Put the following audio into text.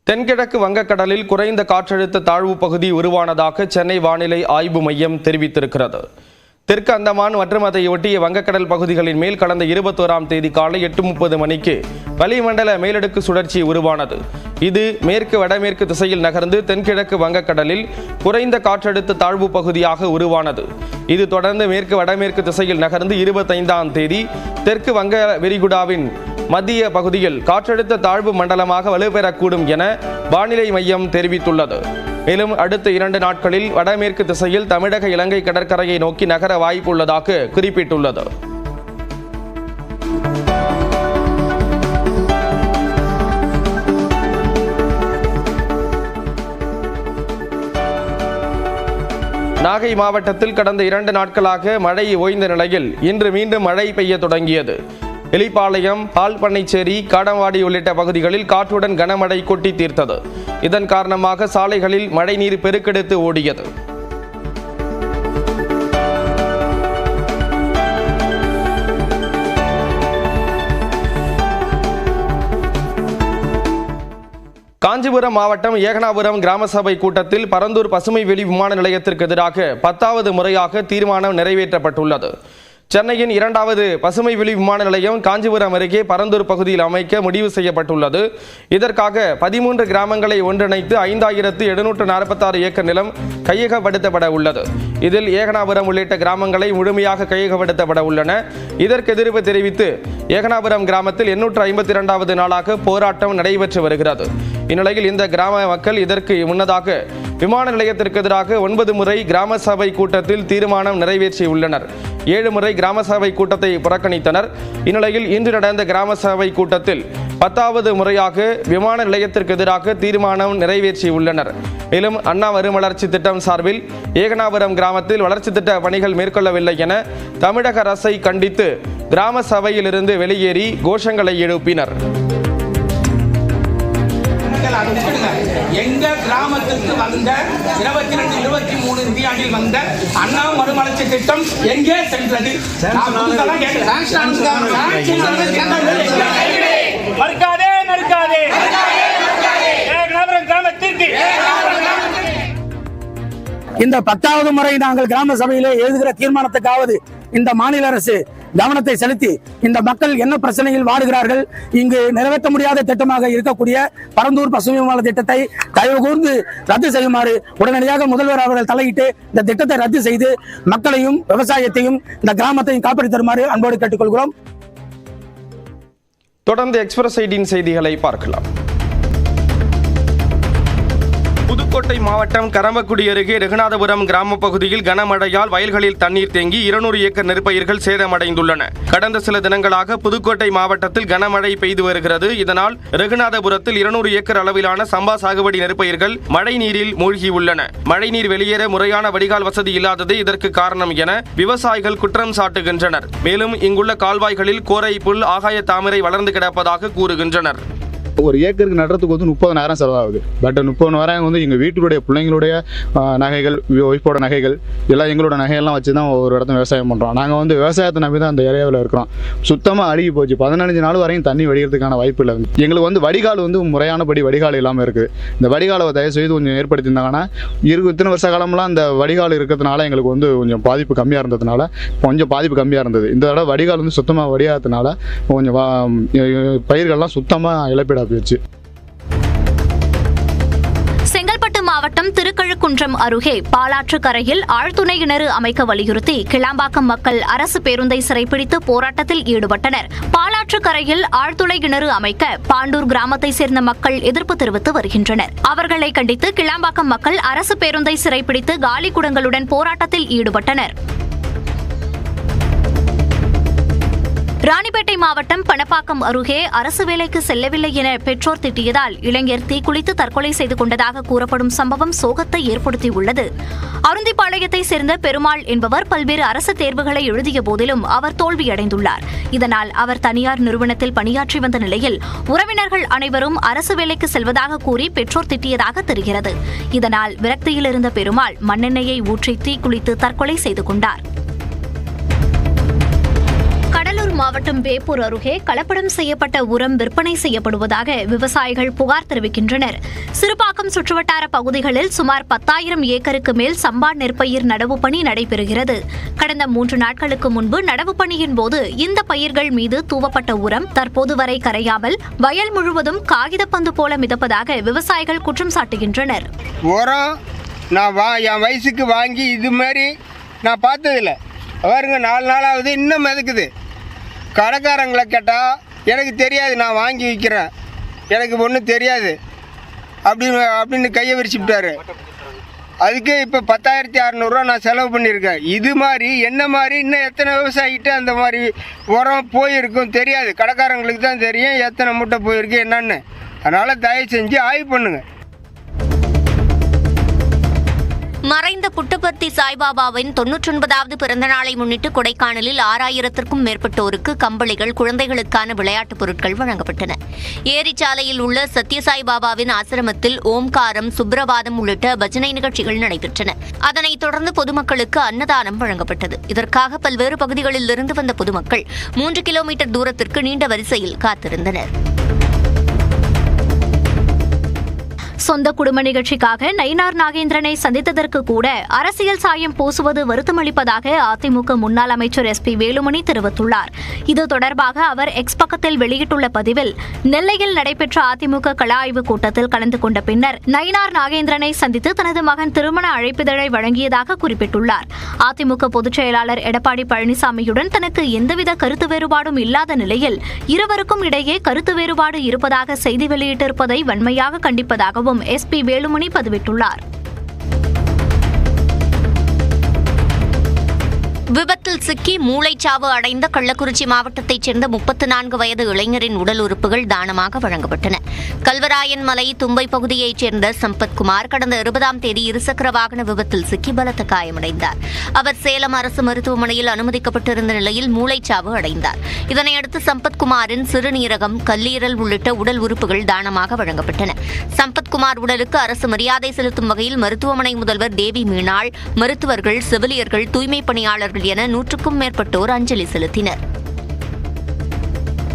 தென்கிழக்கு வங்கக்கடலில் குறைந்த காற்றழுத்த தாழ்வு பகுதி உருவானதாக சென்னை வானிலை ஆய்வு மையம் தெரிவித்திருக்கிறது. தெற்கு அந்தமான் மற்றும் அதை ஒட்டிய வங்கக்கடல் பகுதிகளின் மேல் கடந்த 21ஆம் தேதி காலை 8:30 மணிக்கு வளிமண்டல மேலடுக்கு சுழற்சி உருவானது. இது மேற்கு வடமேற்கு திசையில் நகர்ந்து தென்கிழக்கு வங்கக்கடலில் குறைந்த காற்றழுத்த தாழ்வு பகுதியாக உருவானது. இது தொடர்ந்து மேற்கு வடமேற்கு திசையில் நகர்ந்து 25ஆம் தேதி தெற்கு வங்க விரிகுடாவின் மத்திய பகுதியில் காற்றழுத்த தாழ்வு மண்டலமாக வலுப்பெறக்கூடும் என வானிலை மையம் தெரிவித்துள்ளது. மேலும் அடுத்த 2 நாட்களில் வடமேற்கு திசையில் தமிழக இலங்கை கடற்கரையை நோக்கி நகர வாய்ப்புள்ளதாக குறிப்பிட்டுள்ளது. நாகை மாவட்டத்தில் கடந்த 2 நாட்களாக மழை ஓய்ந்த நிலையில் இன்று மீண்டும் மழை பெய்ய தொடங்கியது. எலிப்பாளையம், பால்பண்ணைச்சேரி, காடவாடி உள்ளிட்ட பகுதிகளில் காற்றுடன் கனமழை கொட்டி தீர்த்தது. இதன் காரணமாக சாலைகளில் மழைநீர் பெருக்கெடுத்து ஓடியது. காஞ்சிபுரம் மாவட்டம் ஏகனாபுரம் கிராம சபை கூட்டத்தில் பரந்தூர் பசுமை வெளி விமான நிலையத்திற்கு எதிராக 10வது முறையாக தீர்மானம் நிறைவேற்றப்பட்டுள்ளது. சென்னையின் 2வது பசுமை வெளி விமான நிலையம் காஞ்சிபுரம் அருகே பரந்தூர் பகுதியில் அமைக்க முடிவு செய்யப்பட்டுள்ளது. இதற்காக 13 கிராமங்களை ஒன்றிணைத்து 5746 ஏக்கர் நிலம் கையகப்படுத்தப்பட உள்ளது. இதில் ஏகனாபுரம் உள்ளிட்ட கிராமங்களை முழுமையாக கையகப்படுத்தப்பட உள்ளன. இதற்கு எதிர்ப்பு தெரிவித்து ஏகனாபுரம் கிராமத்தில் 852வது நாளாக போராட்டம் நடைபெற்று வருகிறது. இந்நிலையில் இந்த கிராம மக்கள் இதற்கு முன்னதாக விமான நிலையத்திற்கு எதிராக 9 முறை கிராம சபை கூட்டத்தில் தீர்மானம் நிறைவேற்றியுள்ளனர். 7 முறை கிராம சபை கூட்டத்தை புறக்கணித்தனர். இந்நிலையில் இன்று நடந்த கிராம சபை கூட்டத்தில் 10வது முறையாக விமான நிலையத்திற்கு எதிராக தீர்மானம் நிறைவேற்றியுள்ளனர். மேலும் அண்ணா மறுமலர்ச்சி திட்டம் சார்பில் ஏகனாபுரம் கிராமத்தில் வளர்ச்சி திட்ட பணிகள் மேற்கொள்ளவில்லை என தமிழக அரசை கண்டித்து கிராம சபையிலிருந்து வெளியேறி கோஷங்களை எழுப்பினர். எங்க கிராமத்துக்கு வந்த 22-23 நிதியாண்டில் வந்த அண்ணா மறுமலர்ச்சி திட்டம் எங்கே சென்றது? மறுக்காதே மறுக்காதே கிராமத்திற்கு இந்த 10வது முறை நாங்கள் கிராம சபையிலே எழுதுகிற தீர்மானத்துக்காவது இந்த மாநில அரசு கவனத்தை செலுத்தி இந்த மக்கள் என்ன பிரச்சனையில் வாடுகிறார்கள், இங்கு நிறைவேற்ற முடியாத திட்டமாக இருக்கக்கூடிய பரந்தூர் பசுமை விமான திட்டத்தை தயவு கூர்ந்து ரத்து செய்யுமாறு உடனடியாக முதல்வர் அவர்கள் தலையிட்டு இந்த திட்டத்தை ரத்து செய்து மக்களையும் விவசாயத்தையும் இந்த கிராமத்தையும் காப்பாற்றி தருமாறு அன்போடு கேட்டுக்கொள்கிறோம். தொடர்ந்து எக்ஸ்பிரஸ் 18 செய்திகளை பார்க்கலாம். புதுக்கோட்டை மாவட்டம் கரம்பக்குடி அருகே ரகுநாதபுரம் கிராம பகுதியில் கனமழையால் வயல்களில் தண்ணீர் தேங்கி 200 ஏக்கர் நெற்பயிர்கள் சேதமடைந்துள்ளன. கடந்த சில தினங்களாக புதுக்கோட்டை மாவட்டத்தில் கனமழை பெய்து வருகிறது. இதனால் ரகுநாதபுரத்தில் 200 ஏக்கர் அளவிலான சம்பா சாகுபடி நெற்பயிர்கள் மழை நீரில் மூழ்கியுள்ளன. மழைநீர் வெளியேற முறையான வடிகால் வசதி இல்லாதது இதற்கு காரணம் என விவசாயிகள் குற்றம் சாட்டுகின்றனர். மேலும் இங்குள்ள கால்வாய்களில் கோரை புல், ஆகாய தாமரை வளர்ந்து கிடப்பதாக கூறுகின்றனர். ஒரு ஏக்கருக்கு நடுறதுக்கு வந்து 30,000 செலவாகுது. பட் 30,000 வந்து எங்கள் வீட்டுடைய பிள்ளைங்களுடைய நகைகள், ஒய்ஃபோட நகைகள் எல்லாம் எங்களோட நகையெல்லாம் வச்சு தான் ஒரு இடத்துல விவசாயம் பண்ணுறோம். நாங்கள் வந்து விவசாயத்தை நம்பி தான் அந்த ஏரியாவில் இருக்கிறோம். சுத்தமாக அழுகி போச்சு. 15 நாள் வரையும் தண்ணி வடிகிறதுக்கான வாய்ப்பு இல்லை. எங்களுக்கு வந்து வடிகால் வந்து முறையானபடி வடிகால் இல்லாமல் இருக்குது. இந்த வடிகாலை தயவு செய்து கொஞ்சம் ஏற்படுத்தியிருந்தாங்கன்னா இத்தனை வருஷ காலம்லாம் அந்த வடிகால் இருக்கிறதுனால எங்களுக்கு வந்து கொஞ்சம் பாதிப்பு கம்மியாக இருந்ததுனால இருந்தது. இந்த தடவை வடிகால் வந்து சுத்தமாக வடியாததுனால கொஞ்சம் பயிர்கள்லாம் சுத்தமாக இழப்பீடாக போயிடுச்சு. செங்கல்பட்டு மாவட்டம் திருக்கழுக்குன்றம் அருகே பாலாற்று கரையில் ஆழ்துணை கிணறு அமைக்க வலியுறுத்தி கிளாம்பாக்கம் மக்கள் அரசு பேருந்தை சிறைப்பிடித்து போராட்டத்தில் ஈடுபட்டனர். பாலாற்று கரையில் ஆழ்துளை கிணறு அமைக்க பாண்டூர் கிராமத்தை சேர்ந்த மக்கள் எதிர்ப்பு தெரிவித்து வருகின்றனர். அவர்களை கண்டித்து கிளாம்பாக்கம் மக்கள் அரசு பேருந்தை சிறைப்பிடித்து காலி குடங்களுடன் போராட்டத்தில் ஈடுபட்டனர். ராணிப்பேட்டை மாவட்டம் பணப்பாக்கம் அருகே அரசு வேலைக்கு செல்லவில்லை என பெற்றோர் திட்டியதால் இளைஞர் தீக்குளித்து தற்கொலை செய்து கொண்டதாக கூறப்படும் சம்பவம் சோகத்தை ஏற்படுத்தியுள்ளது. அருந்திப்பாளையத்தை சேர்ந்த பெருமாள் என்பவர் பல்வேறு அரசு தேர்வுகளை எழுதிய போதிலும் அவர் தோல்வியடைந்துள்ளார். இதனால் அவர் தனியார் நிறுவனத்தில் பணியாற்றி வந்த நிலையில் உறவினர்கள் அனைவரும் அரசு வேலைக்கு செல்வதாக கூறி பெற்றோர் திட்டியதாக தெரிகிறது. இதனால் விரக்தியில் இருந்த பெருமாள் மண்ணெண்ணெயை ஊற்றி தீக்குளித்து தற்கொலை செய்து கொண்டார். மாவட்டம் வேப்பூர் அருகே கலப்படம் செய்யப்பட்ட உரம் விற்பனை செய்யப்படுவதாக விவசாயிகள் புகார் தெரிவிக்கின்றனர். சிறுபாக்கம் சுற்றுவட்டார பகுதிகளில் சுமார் 10,000 ஏக்கருக்கு மேல் சம்பா நெற்பயிர் நடவு பணி நடைபெறுகிறது. கடந்த 3 நாட்களுக்கு முன்பு நடவு பணியின் போது இந்த பயிர்கள் மீது தூவப்பட்ட உரம் தற்போது வரை கரையாமல் வயல் முழுவதும் காகிதப்பந்து போல மிதப்பதாக விவசாயிகள் குற்றம் சாட்டுகின்றனர். உரம் நான் என் வயசுக்கு வாங்கி இது மாதிரி நான் பார்த்ததில்ல. பாருங்க 4 நாளாவது இன்னும் மிதக்குது. கடைக்காரங்களை கேட்டால் எனக்கு தெரியாது, நான் வாங்கி விற்கிறேன், எனக்கு ஒன்றும் தெரியாது அப்படின்னு கையை விரிச்சுட்டாரு. அதுக்கு இப்போ 10,600 நான் செலவு பண்ணியிருக்கேன். இது மாதிரி என்ன மாதிரி இன்னும் எத்தனை விவசாயிகிட்ட அந்த மாதிரி உரம் போயிருக்கும் தெரியாது. கடைக்காரங்களுக்கு தான் தெரியும் எத்தனை மூட்டை போயிருக்கு என்னன்னு. அதனால் தயவு செஞ்சு ஆய்வு பண்ணுங்கள். மறைந்த புட்டபர்த்தி சாய்பாபாவின் 99வது பிறந்த நாளை முன்னிட்டு கொடைக்கானலில் 6,000க்கும் மேற்பட்டோருக்கு கம்பளிகள், குழந்தைகளுக்கான விளையாட்டுப் பொருட்கள் வழங்கப்பட்டன. ஏரிச்சாலையில் உள்ள சத்யசாய் பாபாவின் ஆசிரமத்தில் ஓம்காரம், சுப்ரபாதம் உள்ளிட்ட பஜனை நிகழ்ச்சிகள் நடைபெற்றன. அதனைத் தொடர்ந்து பொதுமக்களுக்கு அன்னதானம் வழங்கப்பட்டது. இதற்காக பல்வேறு பகுதிகளில் இருந்து வந்த பொதுமக்கள் 3 கிலோமீட்டர் தூரத்திற்கு நீண்ட வரிசையில் காத்திருந்தனர். சொந்த குடும்ப நிகழ்ச்சிக்காக நயினார் நாகேந்திரனை சந்தித்ததற்கு கூட அரசியல் சாயம் பூசுவது வருத்தமளிப்பதாக அதிமுக முன்னாள் அமைச்சர் SP வேலுமணி தெரிவித்துள்ளார். இது தொடர்பாக அவர் எக்ஸ் பக்கத்தில் வெளியிட்டுள்ள பதிவில், நெல்லையில் நடைபெற்ற அதிமுக கள ஆய்வுக் கூட்டத்தில் கலந்து கொண்ட பின்னர் நயினார் நாகேந்திரனை சந்தித்து தனது மகன் திருமண அழைப்பிதழை வழங்கியதாக குறிப்பிட்டுள்ளார். அதிமுக பொதுச் செயலாளர் எடப்பாடி பழனிசாமியுடன் தனக்கு எந்தவித கருத்து வேறுபாடும் இல்லாத நிலையில் இருவருக்கும் இடையே கருத்து வேறுபாடு இருப்பதாக செய்தி வெளியிட்டிருப்பதை வன்மையாக கண்டிப்பதாகவும் SP வேலுமணி பதிவிட்டுள்ளார். விபத்தில் சிக்கி மூளைச்சாவு அடைந்த கள்ளக்குறிச்சி மாவட்டத்தைச் சேர்ந்த 34 வயது இளைஞரின் உடல் உறுப்புகள் தானமாக வழங்கப்பட்டன. கல்வராயன் மலை தும்பை பகுதியைச் சேர்ந்த சம்பத்குமார் கடந்த 20ஆம் தேதி இருசக்கர வாகன விபத்தில் சிக்கி பலத்த காயமடைந்தார். அவர் சேலம் அரசு மருத்துவமனையில் அனுமதிக்கப்பட்டிருந்த நிலையில் மூளைச்சாவு அடைந்தார். இதனையடுத்து சம்பத்குமாரின் சிறுநீரகம், கல்லீரல் உள்ளிட்ட உடல் உறுப்புகள் தானமாக வழங்கப்பட்டன. சம்பத்குமார் உடலுக்கு அரசு மரியாதை செலுத்தும் வகையில் மருத்துவமனை முதல்வர் தேவி மீனாள், மருத்துவர்கள், செவிலியர்கள், தூய்மைப் பணியாளர்கள் என 100க்கும் மேற்பட்டோர் அஞ்சலி செலுத்தினர்.